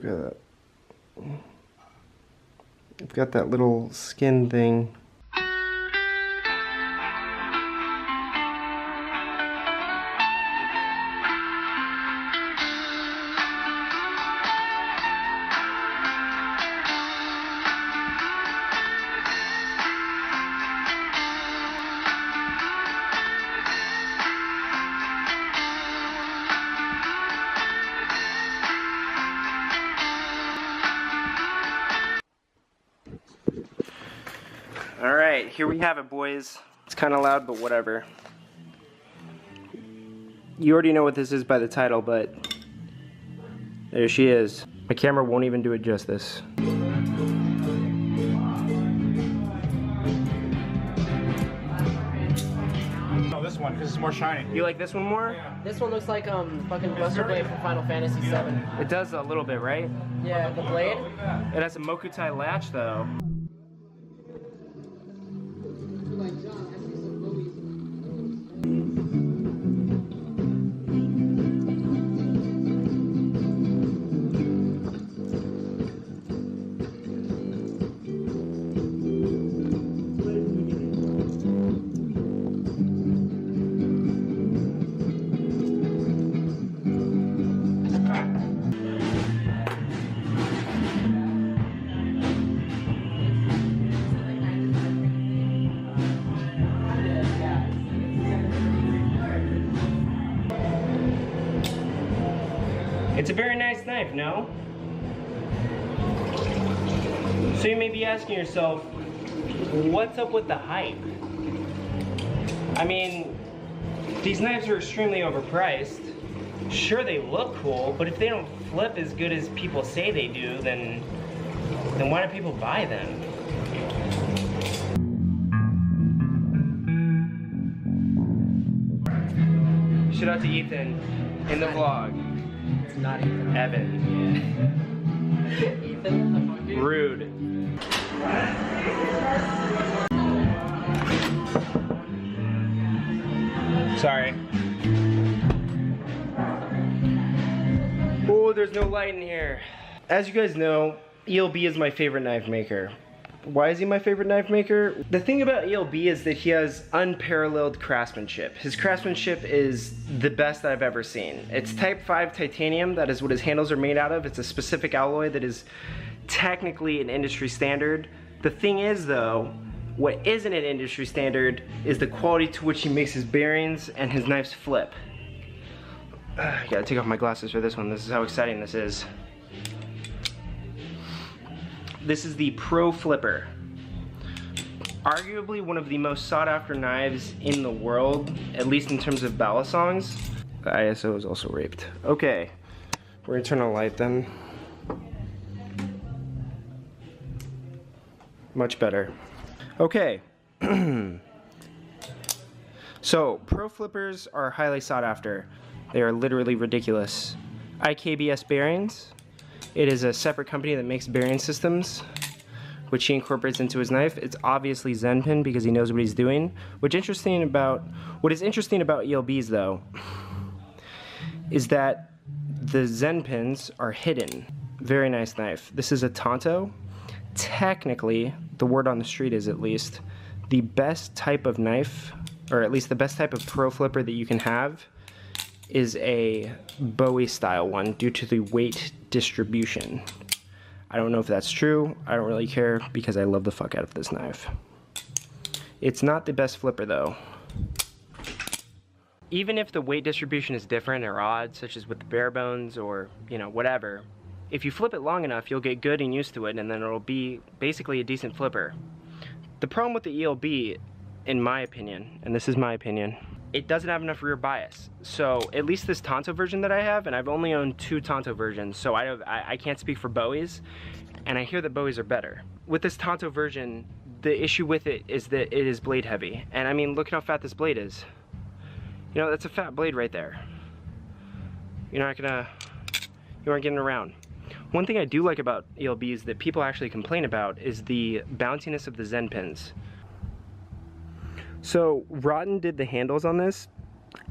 Look at that. It's got that little skin thing. Alright, here we have it, boys. It's kind of loud, but whatever. You already know what this is by the title, but there she is. My camera won't even do it justice. No, this one, because it's more shiny. You like this one more? Yeah. This one looks like fucking Buster Blade from Final Fantasy VII. It does a little bit, right? Yeah, the blade. It has a Mokutai latch, though. It's a very nice knife, no? So you may be asking yourself, what's up with the hype? I mean, these knives are extremely overpriced. Sure, they look cool, but if they don't flip as good as people say they do, then why do people buy them? Shout out to Ethan in the vlog. It's not Ethan. Evan. Ethan? Rude. Sorry. Oh, there's no light in here. As you guys know, ELB is my favorite knife maker. Why is he my favorite knife maker? The thing about ELB is that he has unparalleled craftsmanship. His craftsmanship is the best that I've ever seen. It's type 5 titanium, that is what his handles are made out of. It's a specific alloy that is technically an industry standard. The thing is though, what isn't an industry standard is the quality to which he makes his bearings and his knives flip. I gotta take off my glasses for this one. This is how exciting this is. This is the Pro Flipper. Arguably one of the most sought after knives in the world, at least in terms of ballasongs. The ISO is also raped. Okay, we're gonna turn on a light then. Much better. Okay. So, Pro Flippers are highly sought after. They are literally ridiculous. IKBS bearings. It is a separate company that makes bearing systems, which he incorporates into his knife. It's obviously Zenpin because he knows what he's doing. What is interesting about ELBs though, is that the Zen pins are hidden. Very nice knife. This is a Tonto. Technically, the word on the street is at least, the best type of knife, or at least the best type of Pro Flipper that you can have, is a Bowie style one due to the weight distribution. I don't know if that's true. I don't really care because I love the fuck out of this knife. It's not the best flipper though. Even if the weight distribution is different or odd, such as with the bare bones or, you know, whatever, if you flip it long enough, you'll get good and used to it, and then it'll be basically a decent flipper. The problem with the ELB, in my opinion, and this is my opinion, it doesn't have enough rear bias. So at least this Tonto version that I have, and I've only owned 2 Tonto versions, so I can't speak for Bowies, and I hear that Bowies are better. With this Tonto version, the issue with it is that it is blade heavy. And I mean, look at how fat this blade is. You know, that's a fat blade right there. You aren't getting around. One thing I do like about ELBs that people actually complain about is the bounciness of the Zen pins. So Rotten did the handles on this,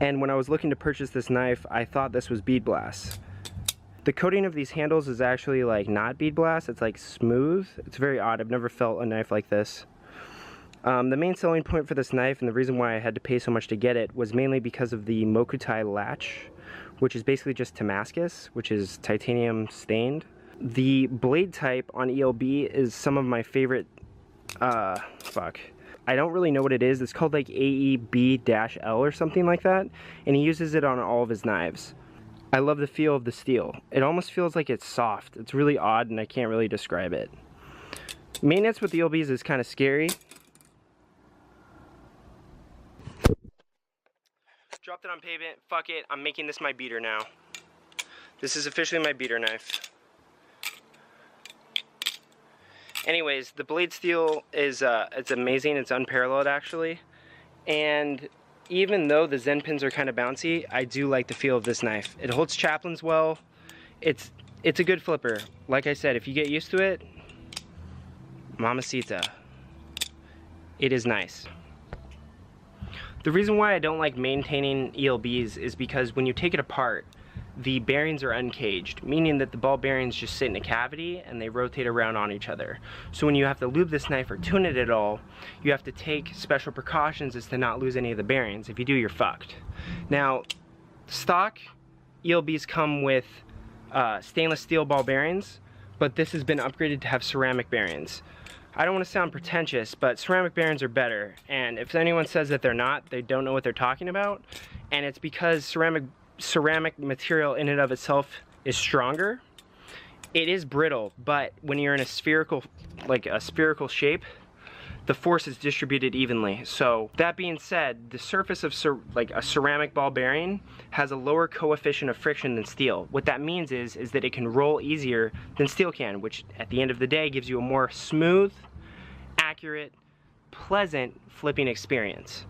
and when I was looking to purchase this knife, I thought this was bead glass. The coating of these handles is actually like not bead blast, it's like smooth. It's very odd, I've never felt a knife like this. The main selling point for this knife, and the reason why I had to pay so much to get it, was mainly because of the Mokutai latch, which is basically just Damascus, which is titanium stained. The blade type on ELB is some of my favorite, I don't really know what it is. It's called like AEB-L or something like that, and he uses it on all of his knives. I love the feel of the steel. It almost feels like it's soft. It's really odd and I can't really describe it. Maintenance with ELBs is kind of scary. Dropped it on pavement, fuck it, I'm making this my beater now. This is officially my beater knife. Anyways, the blade steel is it's amazing, it's unparalleled actually. And even though the Zen pins are kind of bouncy, I do like the feel of this knife. It holds chaplains well. It's a good flipper. Like I said, if you get used to it, mamacita. It is nice. The reason why I don't like maintaining ELBs is because when you take it apart, the bearings are uncaged, meaning that the ball bearings just sit in a cavity and they rotate around on each other. So when you have to lube this knife or tune it at all, you have to take special precautions as to not lose any of the bearings. If you do, you're fucked. Now, stock ELBs come with stainless steel ball bearings, but this has been upgraded to have ceramic bearings. I don't want to sound pretentious, but ceramic bearings are better, and if anyone says that they're not, they don't know what they're talking about, and it's because ceramic material in and of itself is stronger. It is brittle, but when you're in a spherical shape, the force is distributed evenly. So that being said, the surface of a ceramic ball bearing has a lower coefficient of friction than steel. What that means is that it can roll easier than steel can, which at the end of the day gives you a more smooth, accurate, pleasant flipping experience.